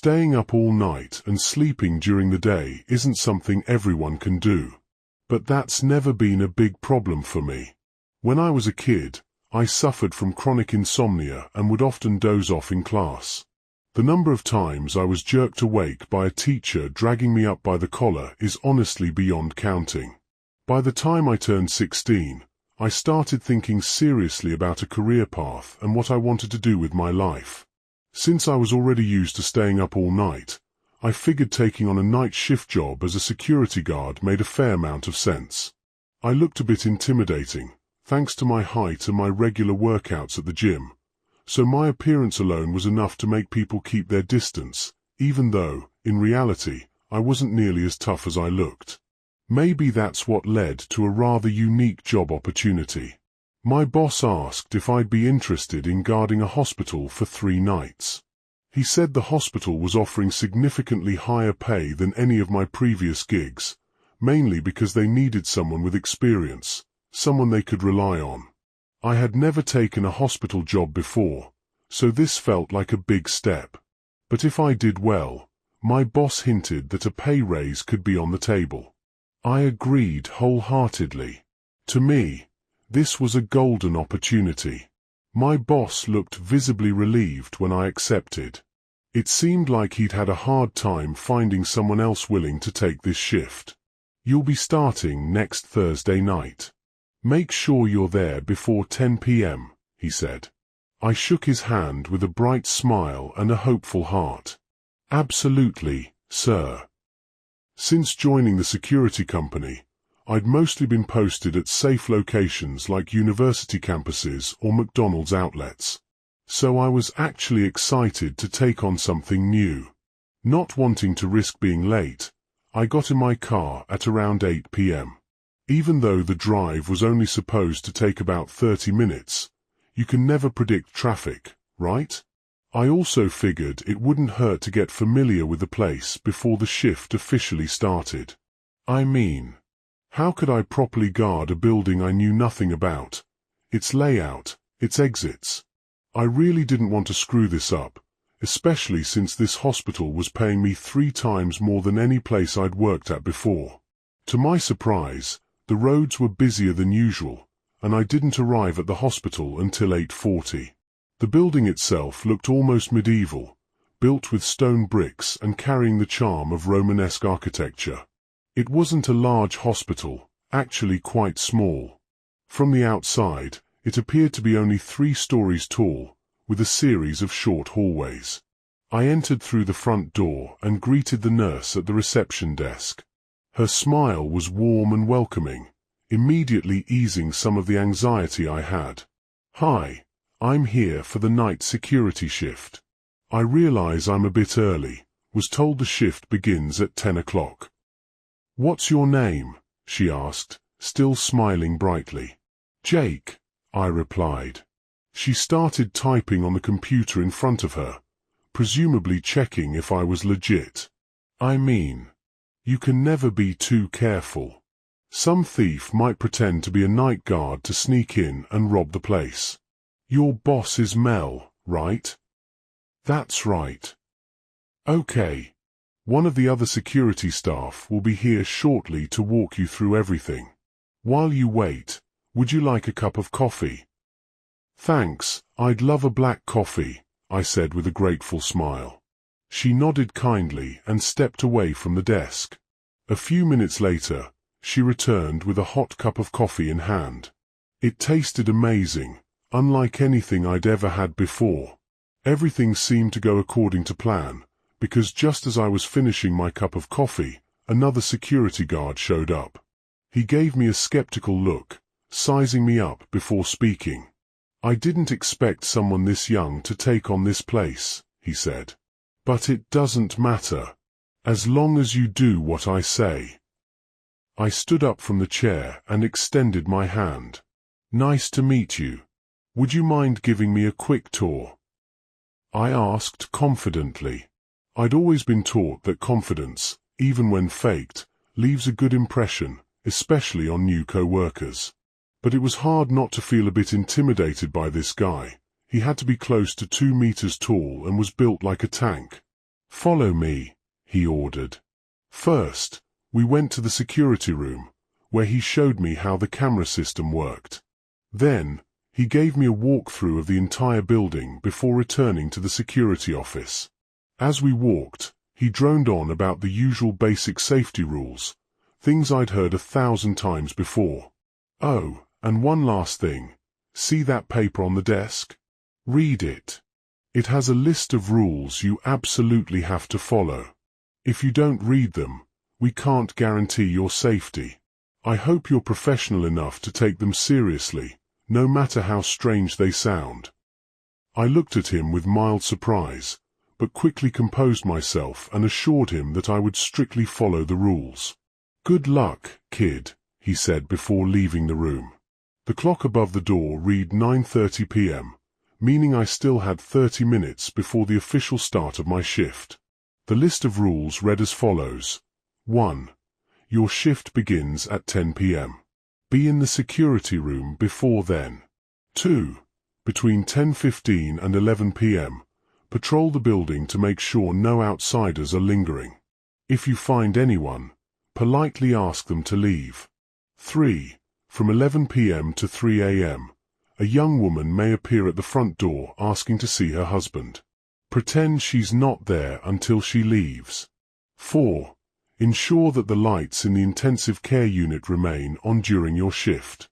Staying up all night and sleeping during the day isn't something everyone can do. But that's never been a big problem for me. When I was a kid, I suffered from chronic insomnia and would often doze off in class. The number of times I was jerked awake by a teacher dragging me up by the collar is honestly beyond counting. By the time I turned 16, I started thinking seriously about a career path and what I wanted to do with my life. Since I was already used to staying up all night, I figured taking on a night shift job as a security guard made a fair amount of sense. I looked a bit intimidating, thanks to my height and my regular workouts at the gym, so my appearance alone was enough to make people keep their distance, even though, in reality, I wasn't nearly as tough as I looked. Maybe that's what led to a rather unique job opportunity. My boss asked if I'd be interested in guarding a hospital for 3 nights. He said the hospital was offering significantly higher pay than any of my previous gigs, mainly because they needed someone with experience, someone they could rely on. I had never taken a hospital job before, so this felt like a big step. But if I did well, my boss hinted that a pay raise could be on the table. I agreed wholeheartedly. To me, this was a golden opportunity. My boss looked visibly relieved when I accepted. It seemed like he'd had a hard time finding someone else willing to take this shift. "You'll be starting next Thursday night. Make sure you're there before 10 p.m., he said. I shook his hand with a bright smile and a hopeful heart. "Absolutely, sir." Since joining the security company, I'd mostly been posted at safe locations like university campuses or McDonald's outlets. So I was actually excited to take on something new. Not wanting to risk being late, I got in my car at around 8 p.m. Even though the drive was only supposed to take about 30 minutes, you can never predict traffic, right? I also figured it wouldn't hurt to get familiar with the place before the shift officially started. I mean, how could I properly guard a building I knew nothing about? Its layout, its exits. I really didn't want to screw this up, especially since this hospital was paying me 3 times more than any place I'd worked at before. To my surprise, the roads were busier than usual, and I didn't arrive at the hospital until 8:40. The building itself looked almost medieval, built with stone bricks and carrying the charm of Romanesque architecture. It wasn't a large hospital, actually quite small. From the outside, it appeared to be only 3 stories tall, with a series of short hallways. I entered through the front door and greeted the nurse at the reception desk. Her smile was warm and welcoming, immediately easing some of the anxiety I had. "Hi, I'm here for the night security shift. I realize I'm a bit early, was told the shift begins at 10 o'clock. "What's your name?" she asked, still smiling brightly. "Jake," I replied. She started typing on the computer in front of her, presumably checking if I was legit. I mean, you can never be too careful. Some thief might pretend to be a night guard to sneak in and rob the place. "Your boss is Mel, right?" "That's right." "Okay. One of the other security staff will be here shortly to walk you through everything. While you wait, would you like a cup of coffee?" "Thanks, I'd love a black coffee," I said with a grateful smile. She nodded kindly and stepped away from the desk. A few minutes later, she returned with a hot cup of coffee in hand. It tasted amazing, unlike anything I'd ever had before. Everything seemed to go according to plan, because just as I was finishing my cup of coffee, another security guard showed up. He gave me a skeptical look, sizing me up before speaking. "I didn't expect someone this young to take on this place," he said. "But it doesn't matter, as long as you do what I say." I stood up from the chair and extended my hand. "Nice to meet you. Would you mind giving me a quick tour?" I asked confidently. I'd always been taught that confidence, even when faked, leaves a good impression, especially on new co-workers. But it was hard not to feel a bit intimidated by this guy. He had to be close to 2 meters tall and was built like a tank. "Follow me," he ordered. First, we went to the security room, where he showed me how the camera system worked. Then, he gave me a walkthrough of the entire building before returning to the security office. As we walked, he droned on about the usual basic safety rules, things I'd heard 1,000 times before. "Oh, and one last thing. See that paper on the desk? Read it. It has a list of rules you absolutely have to follow. If you don't read them, we can't guarantee your safety. I hope you're professional enough to take them seriously, no matter how strange they sound." I looked at him with mild surprise, but quickly composed myself and assured him that I would strictly follow the rules. "Good luck, kid," he said before leaving the room. The clock above the door read 9:30 p.m., meaning I still had 30 minutes before the official start of my shift. The list of rules read as follows. 1. Your shift begins at 10 p.m. Be in the security room before then. 2. Between 10:15 and 11 p.m., patrol the building to make sure no outsiders are lingering. If you find anyone, politely ask them to leave. 3. From 11 p.m. to 3 a.m., a young woman may appear at the front door asking to see her husband. Pretend she's not there until she leaves. 4. Ensure that the lights in the intensive care unit remain on during your shift.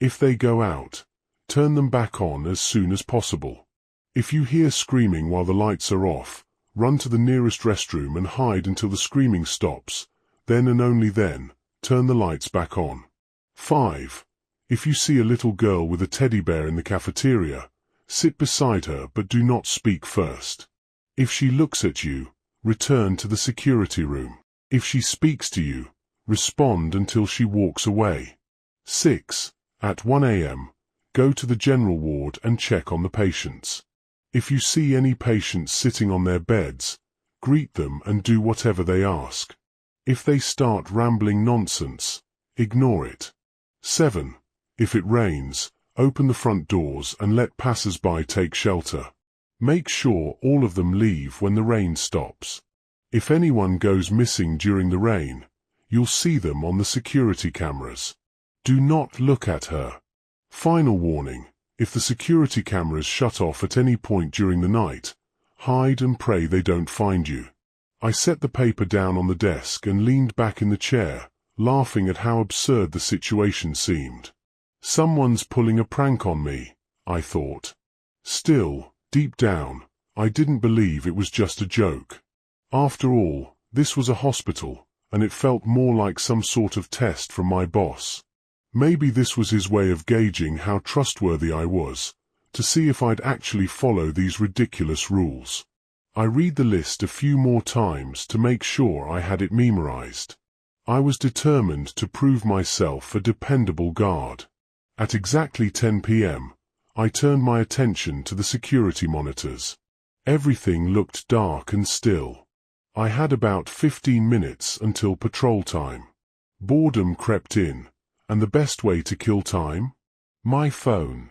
If they go out, turn them back on as soon as possible. If you hear screaming while the lights are off, run to the nearest restroom and hide until the screaming stops. Then and only then, turn the lights back on. 5. If you see a little girl with a teddy bear in the cafeteria, sit beside her but do not speak first. If she looks at you, return to the security room. If she speaks to you, respond until she walks away. 6. At 1 a.m., go to the general ward and check on the patients. If you see any patients sitting on their beds, greet them and do whatever they ask. If they start rambling nonsense, ignore it. 7. If it rains, open the front doors and let passers-by take shelter. Make sure all of them leave when the rain stops. If anyone goes missing during the rain, you'll see them on the security cameras. Do not look at her. Final warning, if the security cameras shut off at any point during the night, hide and pray they don't find you. I set the paper down on the desk and leaned back in the chair, laughing at how absurd the situation seemed. Someone's pulling a prank on me, I thought. Still, deep down, I didn't believe it was just a joke. After all, this was a hospital, and it felt more like some sort of test from my boss. Maybe this was his way of gauging how trustworthy I was, to see if I'd actually follow these ridiculous rules. I read the list a few more times to make sure I had it memorized. I was determined to prove myself a dependable guard. At exactly 10 p.m., I turned my attention to the security monitors. Everything looked dark and still. I had about 15 minutes until patrol time. Boredom crept in, and the best way to kill time? My phone.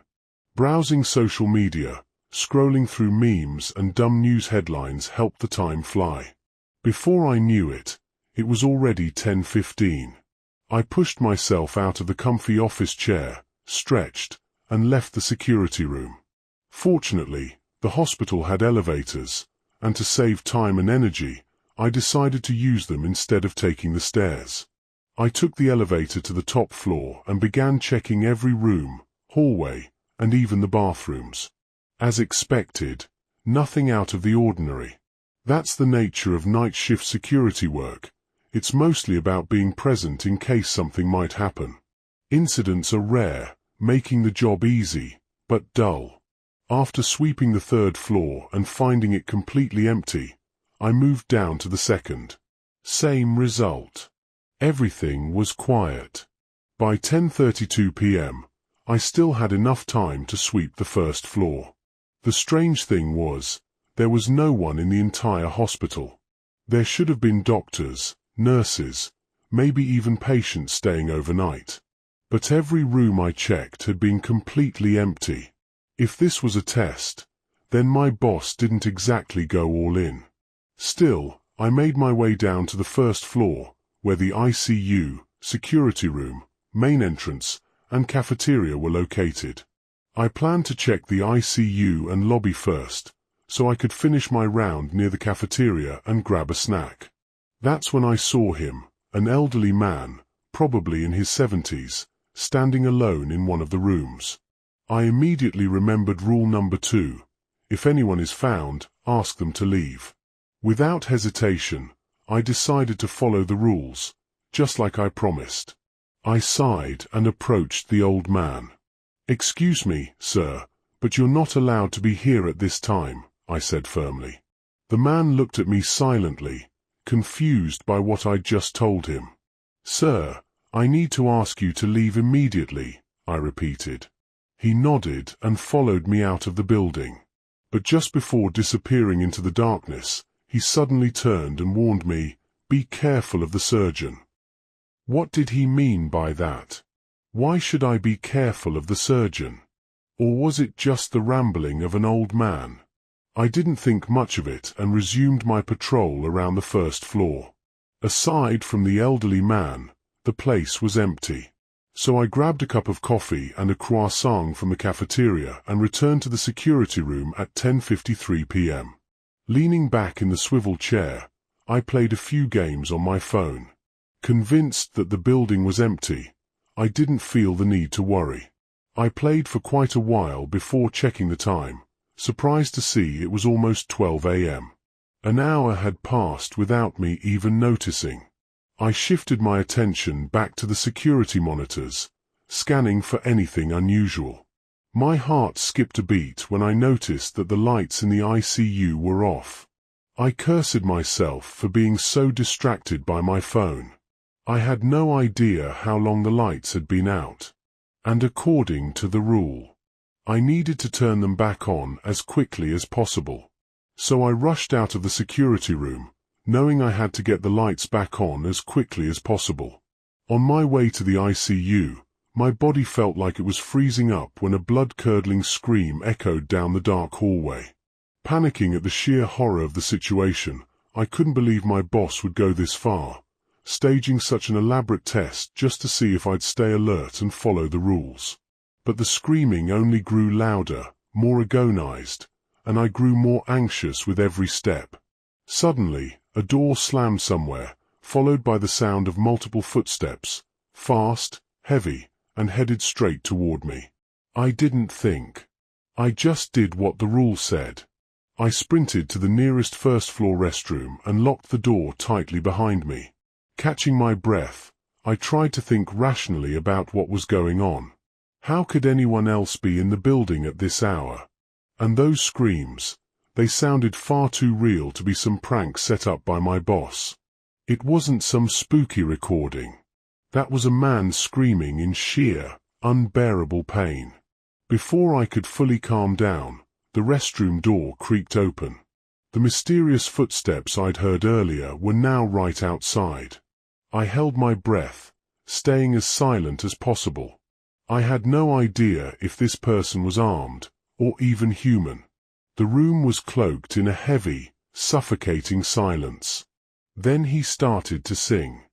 Browsing social media, scrolling through memes and dumb news headlines helped the time fly. Before I knew it, it was already 10:15. I pushed myself out of the comfy office chair, stretched, and left the security room. Fortunately, the hospital had elevators, and to save time and energy, I decided to use them instead of taking the stairs. I took the elevator to the top floor and began checking every room, hallway, and even the bathrooms. As expected, nothing out of the ordinary. That's the nature of night shift security work. It's mostly about being present in case something might happen. Incidents are rare, making the job easy, but dull. After sweeping the third floor and finding it completely empty, I moved down to the second. Same result. Everything was quiet. By 10:32 p.m., I still had enough time to sweep the first floor. The strange thing was, there was no one in the entire hospital. There should have been doctors, nurses, maybe even patients staying overnight. But every room I checked had been completely empty. If this was a test, then my boss didn't exactly go all in. Still, I made my way down to the first floor, where the ICU, security room, main entrance, and cafeteria were located. I planned to check the ICU and lobby first, so I could finish my round near the cafeteria and grab a snack. That's when I saw him, an elderly man, probably in his 70s, standing alone in one of the rooms. I immediately remembered rule number 2. If anyone is found, ask them to leave. Without hesitation, I decided to follow the rules, just like I promised. I sighed and approached the old man. "Excuse me, sir, but you're not allowed to be here at this time," I said firmly. The man looked at me silently, confused by what I'd just told him. "Sir, I need to ask you to leave immediately," I repeated. He nodded and followed me out of the building. But just before disappearing into the darkness, he suddenly turned and warned me, "Be careful of the surgeon." What did he mean by that? Why should I be careful of the surgeon? Or was it just the rambling of an old man? I didn't think much of it and resumed my patrol around the first floor. Aside from the elderly man, the place was empty. So I grabbed a cup of coffee and a croissant from the cafeteria and returned to the security room at 10:53 p.m. Leaning back in the swivel chair, I played a few games on my phone. Convinced that the building was empty, I didn't feel the need to worry. I played for quite a while before checking the time, surprised to see it was almost 12 a.m. An hour had passed without me even noticing. I shifted my attention back to the security monitors, scanning for anything unusual. My heart skipped a beat when I noticed that the lights in the ICU were off. I cursed myself for being so distracted by my phone. I had no idea how long the lights had been out. And according to the rule, I needed to turn them back on as quickly as possible. So I rushed out of the security room, knowing I had to get the lights back on as quickly as possible. On my way to the ICU, my body felt like it was freezing up when a blood-curdling scream echoed down the dark hallway. Panicking at the sheer horror of the situation, I couldn't believe my boss would go this far, staging such an elaborate test just to see if I'd stay alert and follow the rules. But the screaming only grew louder, more agonized, and I grew more anxious with every step. Suddenly, a door slammed somewhere, followed by the sound of multiple footsteps, fast, heavy, and headed straight toward me. I didn't think. I just did what the rule said. I sprinted to the nearest first-floor restroom and locked the door tightly behind me. Catching my breath, I tried to think rationally about what was going on. How could anyone else be in the building at this hour? And those screams, they sounded far too real to be some prank set up by my boss. It wasn't some spooky recording. That was a man screaming in sheer, unbearable pain. Before I could fully calm down, the restroom door creaked open. The mysterious footsteps I'd heard earlier were now right outside. I held my breath, staying as silent as possible. I had no idea if this person was armed, or even human. The room was cloaked in a heavy, suffocating silence. Then he started to sing.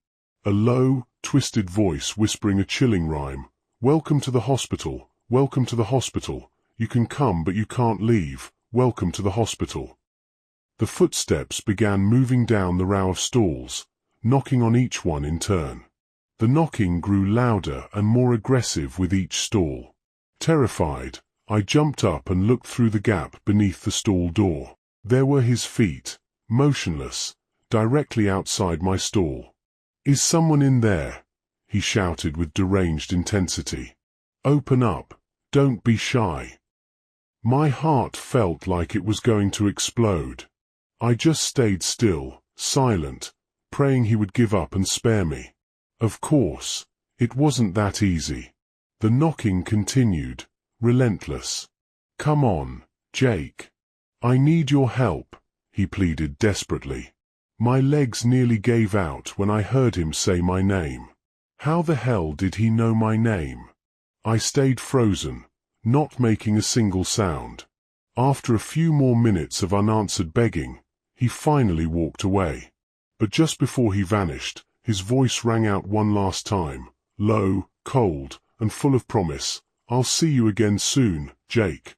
A low, twisted voice whispering a chilling rhyme, "Welcome to the hospital, welcome to the hospital, you can come but you can't leave, welcome to the hospital." The footsteps began moving down the row of stalls, knocking on each one in turn. The knocking grew louder and more aggressive with each stall. Terrified, I jumped up and looked through the gap beneath the stall door. There were his feet, motionless, directly outside my stall. "Is someone in there?" he shouted with deranged intensity. "Open up, don't be shy." My heart felt like it was going to explode. I just stayed still, silent, praying he would give up and spare me. Of course, it wasn't that easy. The knocking continued, relentless. "Come on, Jake. I need your help," he pleaded desperately. My legs nearly gave out when I heard him say my name. How the hell did he know my name? I stayed frozen, not making a single sound. After a few more minutes of unanswered begging, He finally walked away. But just before he vanished, his voice rang out one last time, low, cold, and full of promise. "I'll see you again soon, Jake."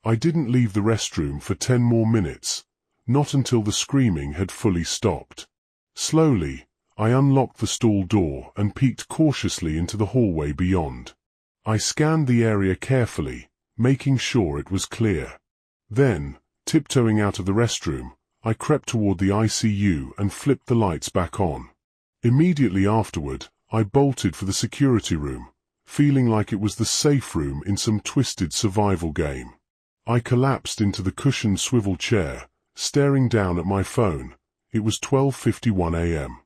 I didn't leave the restroom for 10 more minutes, not until the screaming had fully stopped. Slowly, I unlocked the stall door and peeked cautiously into the hallway beyond. I scanned the area carefully, making sure it was clear. Then, tiptoeing out of the restroom, I crept toward the ICU and flipped the lights back on. Immediately afterward, I bolted for the security room, feeling like it was the safe room in some twisted survival game. I collapsed into the cushioned swivel chair, staring down at my phone. It was 12:51 a.m.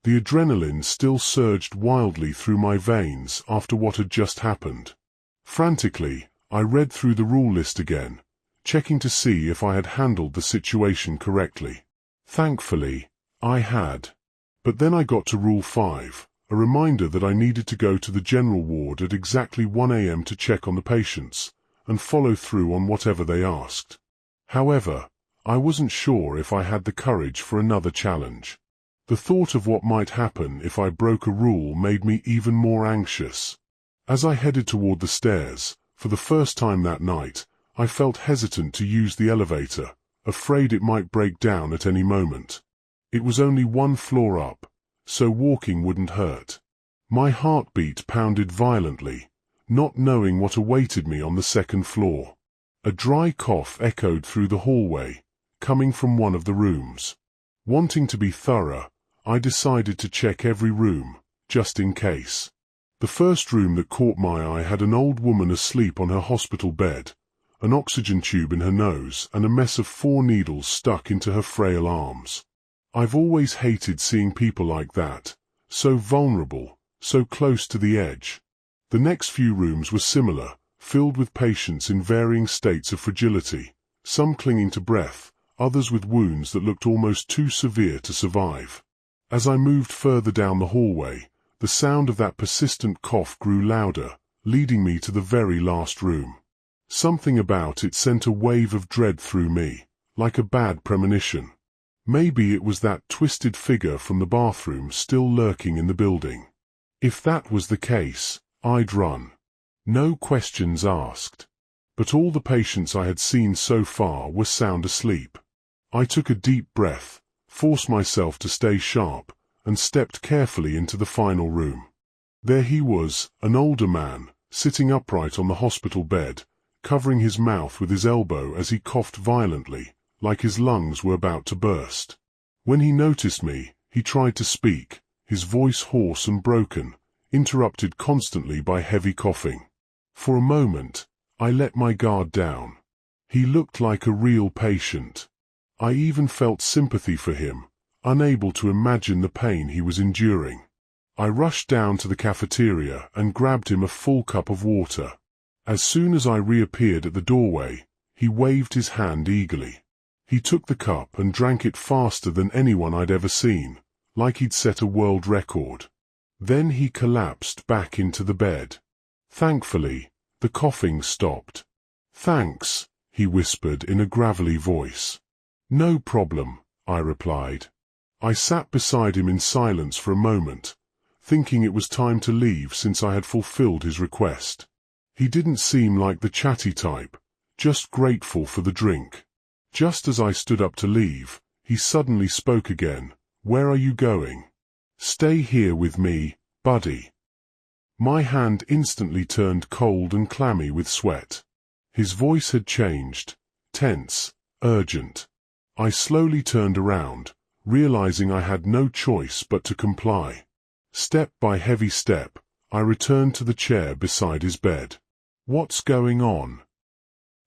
The adrenaline still surged wildly through my veins after what had just happened. Frantically, I read through the rule list again, checking to see if I had handled the situation correctly. Thankfully, I had. But then I got to Rule 5, a reminder that I needed to go to the general ward at exactly 1 a.m. to check on the patients, and follow through on whatever they asked. However, I wasn't sure if I had the courage for another challenge. The thought of what might happen if I broke a rule made me even more anxious. As I headed toward the stairs, for the first time that night, I felt hesitant to use the elevator, afraid it might break down at any moment. It was only 1 floor up, so walking wouldn't hurt. My heartbeat pounded violently, not knowing what awaited me on the 2nd floor. A dry cough echoed through the hallway, coming from one of the rooms. Wanting to be thorough, I decided to check every room, just in case. The first room that caught my eye had an old woman asleep on her hospital bed, an oxygen tube in her nose, and a mess of 4 needles stuck into her frail arms. I've always hated seeing people like that, so vulnerable, so close to the edge. The next few rooms were similar, filled with patients in varying states of fragility, some clinging to breath, others with wounds that looked almost too severe to survive. As I moved further down the hallway, the sound of that persistent cough grew louder, leading me to the very last room. Something about it sent a wave of dread through me, like a bad premonition. Maybe it was that twisted figure from the bathroom still lurking in the building. If that was the case, I'd run. No questions asked. But all the patients I had seen so far were sound asleep. I took a deep breath, forced myself to stay sharp, and stepped carefully into the final room. There he was, an older man, sitting upright on the hospital bed, covering his mouth with his elbow as he coughed violently, like his lungs were about to burst. When he noticed me, he tried to speak, his voice hoarse and broken, interrupted constantly by heavy coughing. For a moment, I let my guard down. He looked like a real patient. I even felt sympathy for him, unable to imagine the pain he was enduring. I rushed down to the cafeteria and grabbed him a full cup of water. As soon as I reappeared at the doorway, he waved his hand eagerly. He took the cup and drank it faster than anyone I'd ever seen, like he'd set a world record. Then he collapsed back into the bed. Thankfully, the coughing stopped. "Thanks," he whispered in a gravelly voice. "No problem," I replied. I sat beside him in silence for a moment, thinking it was time to leave since I had fulfilled his request. He didn't seem like the chatty type, just grateful for the drink. Just as I stood up to leave, he suddenly spoke again. "Where are you going?" "Stay here with me, buddy." My hand instantly turned cold and clammy with sweat. His voice had changed, tense, urgent. I slowly turned around, realizing I had no choice but to comply. Step by heavy step, I returned to the chair beside his bed. "What's going on?"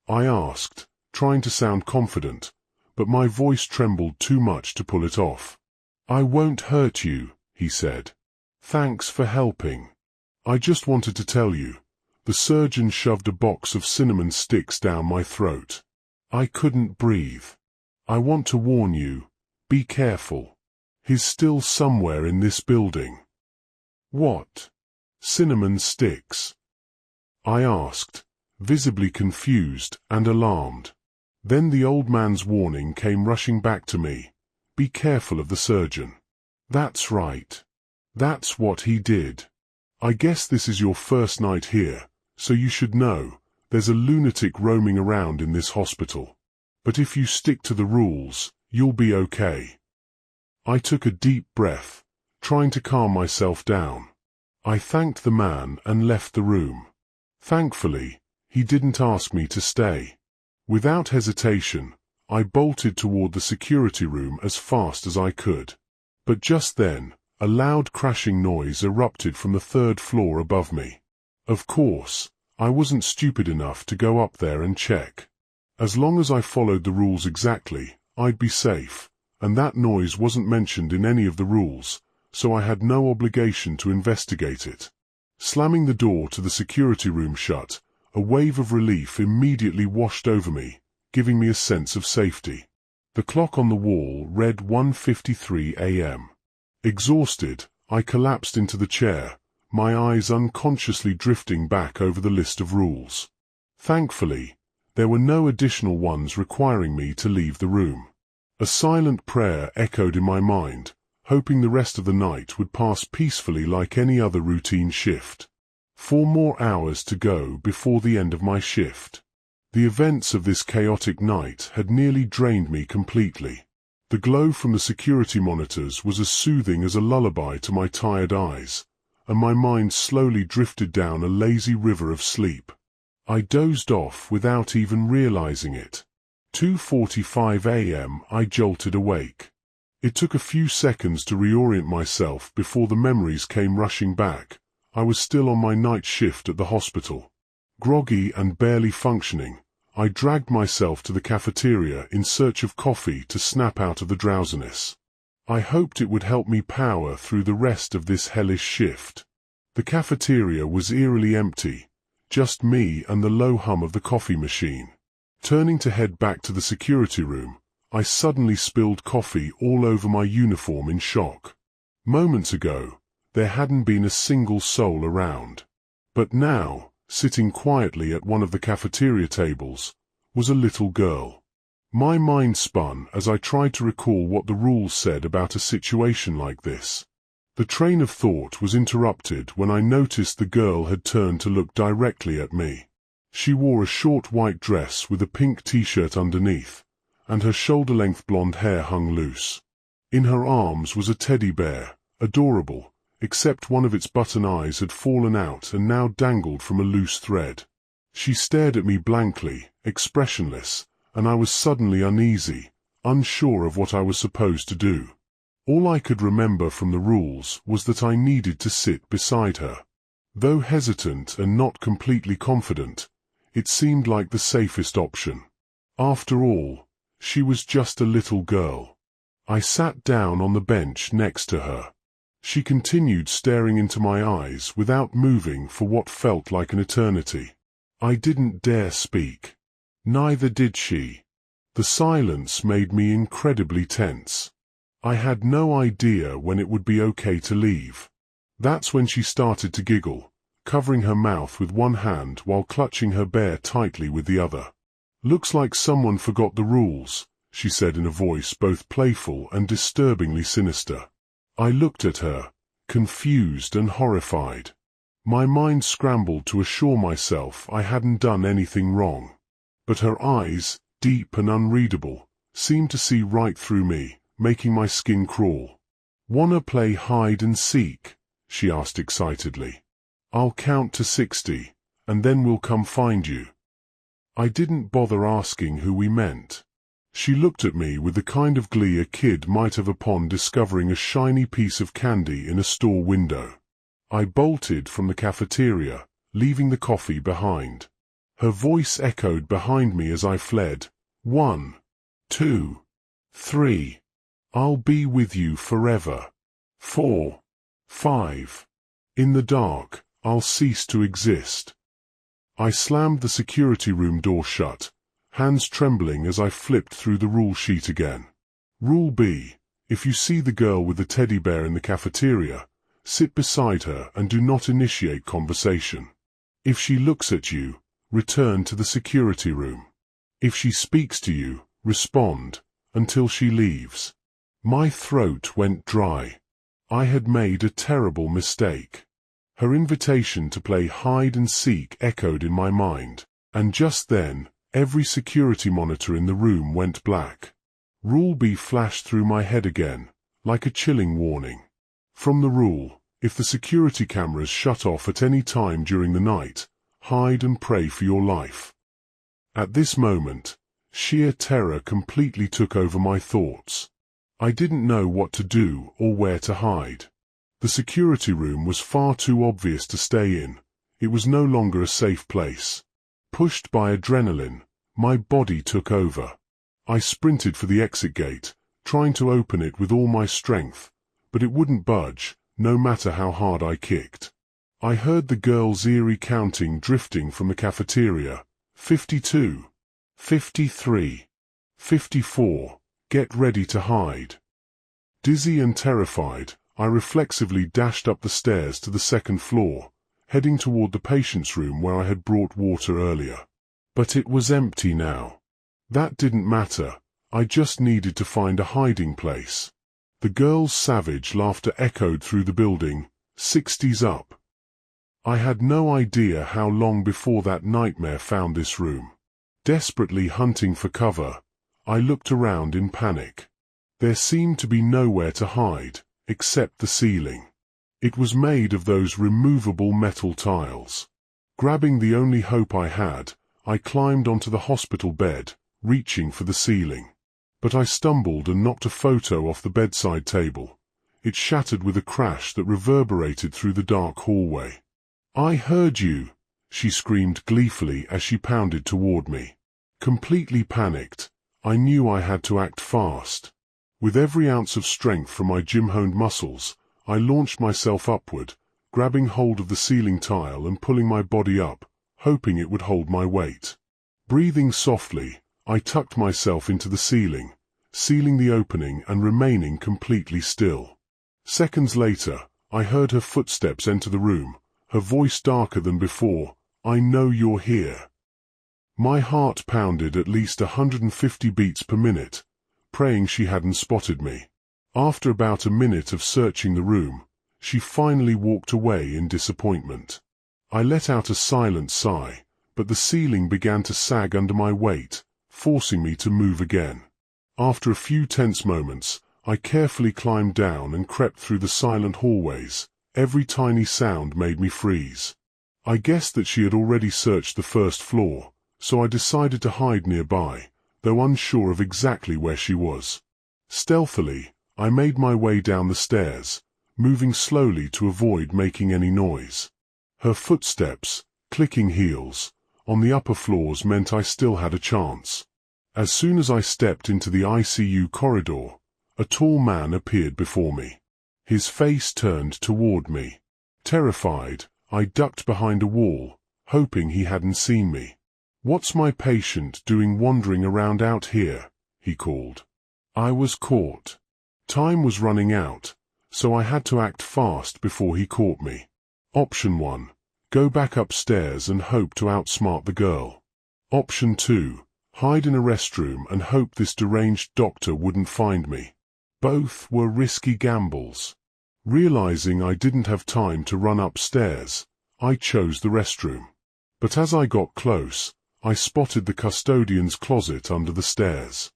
I asked, trying to sound confident, but my voice trembled too much to pull it off. "I won't hurt you," he said. "Thanks for helping. I just wanted to tell you." The surgeon shoved a box of cinnamon sticks down my throat. I couldn't breathe. "I want to warn you, be careful. He's still somewhere in this building." "What? Cinnamon sticks?" I asked, visibly confused and alarmed. Then the old man's warning came rushing back to me. Be careful of the surgeon. That's right. That's what he did. I guess this is your first night here, so you should know, there's a lunatic roaming around in this hospital. But if you stick to the rules, you'll be okay. I took a deep breath, trying to calm myself down. I thanked the man and left the room. Thankfully, he didn't ask me to stay. Without hesitation, I bolted toward the security room as fast as I could. But just then, a loud crashing noise erupted from the third floor above me. Of course, I wasn't stupid enough to go up there and check. As long as I followed the rules exactly, I'd be safe, and that noise wasn't mentioned in any of the rules, so I had no obligation to investigate it. Slamming the door to the security room shut, a wave of relief immediately washed over me, giving me a sense of safety. The clock on the wall read 1:53 a.m. Exhausted, I collapsed into the chair, my eyes unconsciously drifting back over the list of rules. Thankfully, there were no additional ones requiring me to leave the room. A silent prayer echoed in my mind, hoping the rest of the night would pass peacefully like any other routine shift. 4 more hours to go before the end of my shift. The events of this chaotic night had nearly drained me completely. The glow from the security monitors was as soothing as a lullaby to my tired eyes, and my mind slowly drifted down a lazy river of sleep. I dozed off without even realizing it. 2:45 a.m. I jolted awake. It took a few seconds to reorient myself before the memories came rushing back. I was still on my night shift at the hospital. Groggy and barely functioning, I dragged myself to the cafeteria in search of coffee to snap out of the drowsiness. I hoped it would help me power through the rest of this hellish shift. The cafeteria was eerily empty, just me and the low hum of the coffee machine. Turning to head back to the security room, I suddenly spilled coffee all over my uniform in shock. Moments ago, there hadn't been a single soul around. But now, sitting quietly at one of the cafeteria tables, was a little girl. My mind spun as I tried to recall what the rules said about a situation like this. The train of thought was interrupted when I noticed the girl had turned to look directly at me. She wore a short white dress with a pink t-shirt underneath, and her shoulder-length blonde hair hung loose. In her arms was a teddy bear, adorable, except one of its button eyes had fallen out and now dangled from a loose thread. She stared at me blankly, expressionless, and I was suddenly uneasy, unsure of what I was supposed to do. All I could remember from the rules was that I needed to sit beside her. Though hesitant and not completely confident, it seemed like the safest option. After all, she was just a little girl. I sat down on the bench next to her. She continued staring into my eyes without moving for what felt like an eternity. I didn't dare speak. Neither did she. The silence made me incredibly tense. I had no idea when it would be okay to leave. That's when she started to giggle, covering her mouth with one hand while clutching her bear tightly with the other. "Looks like someone forgot the rules," she said in a voice both playful and disturbingly sinister. I looked at her, confused and horrified. My mind scrambled to assure myself I hadn't done anything wrong. But her eyes, deep and unreadable, seemed to see right through me, making my skin crawl. "Wanna play hide and seek?" she asked excitedly. "I'll count to 60, and then we'll come find you." I didn't bother asking who we meant. She looked at me with the kind of glee a kid might have upon discovering a shiny piece of candy in a store window. I bolted from the cafeteria, leaving the coffee behind. Her voice echoed behind me as I fled. 1, 2, 3. I'll be with you forever. 4, 5. In the dark, I'll cease to exist. I slammed the security room door shut, hands trembling as I flipped through the rule sheet again. Rule B: if you see the girl with the teddy bear in the cafeteria, sit beside her and do not initiate conversation. If she looks at you, return to the security room. If she speaks to you, respond, until she leaves. My throat went dry. I had made a terrible mistake. Her invitation to play hide and seek echoed in my mind, and just then, every security monitor in the room went black. Rule B flashed through my head again, like a chilling warning. From the rule, if the security cameras shut off at any time during the night, hide and pray for your life. At this moment, sheer terror completely took over my thoughts. I didn't know what to do or where to hide. The security room was far too obvious to stay in. It was no longer a safe place. Pushed by adrenaline, my body took over. I sprinted for the exit gate, trying to open it with all my strength, but it wouldn't budge, no matter how hard I kicked. I heard the girls' eerie counting drifting from the cafeteria. 52. 53. 54. Get ready to hide. Dizzy and terrified, I reflexively dashed up the stairs to the second floor, heading toward the patient's room where I had brought water earlier. But it was empty now. That didn't matter. I just needed to find a hiding place. The girl's savage laughter echoed through the building, 60s up. I had no idea how long before that nightmare found this room. Desperately hunting for cover, I looked around in panic. There seemed to be nowhere to hide, except the ceiling. It was made of those removable metal tiles. Grabbing the only hope I had, I climbed onto the hospital bed, reaching for the ceiling. But I stumbled and knocked a photo off the bedside table. It shattered with a crash that reverberated through the dark hallway. "I heard you," she screamed gleefully as she pounded toward me. Completely panicked, I knew I had to act fast. With every ounce of strength from my gym-honed muscles, I launched myself upward, grabbing hold of the ceiling tile and pulling my body up, hoping it would hold my weight. Breathing softly, I tucked myself into the ceiling, sealing the opening and remaining completely still. Seconds later, I heard her footsteps enter the room, her voice darker than before. "I know you're here." My heart pounded at least 150 beats per minute, praying she hadn't spotted me. After about a minute of searching the room, she finally walked away in disappointment. I let out a silent sigh, but the ceiling began to sag under my weight, forcing me to move again. After a few tense moments, I carefully climbed down and crept through the silent hallways. Every tiny sound made me freeze. I guessed that she had already searched the first floor, so I decided to hide nearby, though unsure of exactly where she was. Stealthily, I made my way down the stairs, moving slowly to avoid making any noise. Her footsteps, clicking heels, on the upper floors meant I still had a chance. As soon as I stepped into the ICU corridor, a tall man appeared before me. His face turned toward me. Terrified, I ducked behind a wall, hoping he hadn't seen me. "What's my patient doing wandering around out here?" he called. I was caught. Time was running out, so I had to act fast before he caught me. Option 1. Go back upstairs and hope to outsmart the girl. Option 2. Hide in a restroom and hope this deranged doctor wouldn't find me. Both were risky gambles. Realizing I didn't have time to run upstairs, I chose the restroom. But as I got close, I spotted the custodian's closet under the stairs.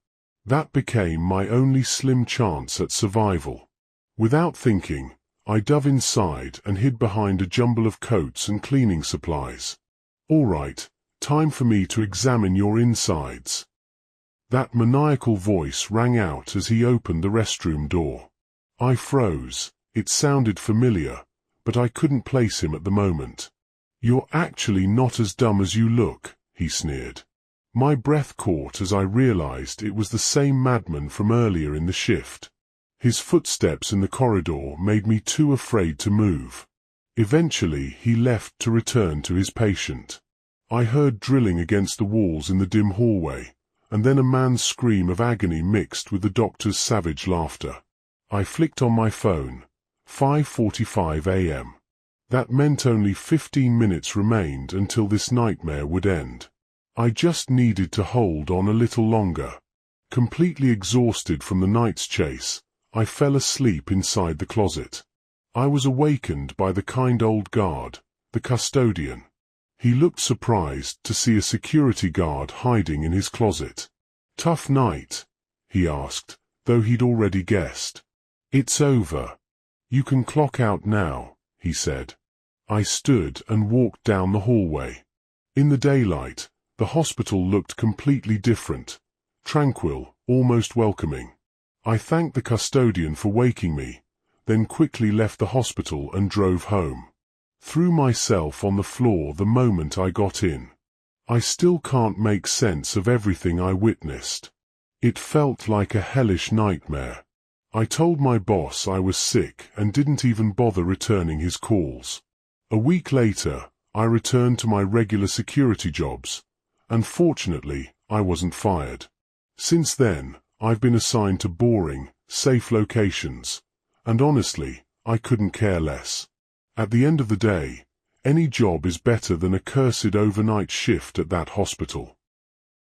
That became my only slim chance at survival. Without thinking, I dove inside and hid behind a jumble of coats and cleaning supplies. "All right, time for me to examine your insides." That maniacal voice rang out as he opened the restroom door. I froze. It sounded familiar, but I couldn't place him at the moment. "You're actually not as dumb as you look," he sneered. My breath caught as I realized it was the same madman from earlier in the shift. His footsteps in the corridor made me too afraid to move. Eventually, he left to return to his patient. I heard drilling against the walls in the dim hallway, and then a man's scream of agony mixed with the doctor's savage laughter. I flicked on my phone. 5:45 a.m. That meant only 15 minutes remained until this nightmare would end. I just needed to hold on a little longer. Completely exhausted from the night's chase, I fell asleep inside the closet. I was awakened by the kind old guard, the custodian. He looked surprised to see a security guard hiding in his closet. "Tough night?" he asked, though he'd already guessed. "It's over. You can clock out now," he said. I stood and walked down the hallway. In the daylight, the hospital looked completely different, tranquil, almost welcoming. I thanked the custodian for waking me, then quickly left the hospital and drove home. Threw myself on the floor the moment I got in. I still can't make sense of everything I witnessed. It felt like a hellish nightmare. I told my boss I was sick and didn't even bother returning his calls. A week later, I returned to my regular security jobs, and fortunately, I wasn't fired. Since then, I've been assigned to boring, safe locations, and honestly, I couldn't care less. At the end of the day, any job is better than a cursed overnight shift at that hospital.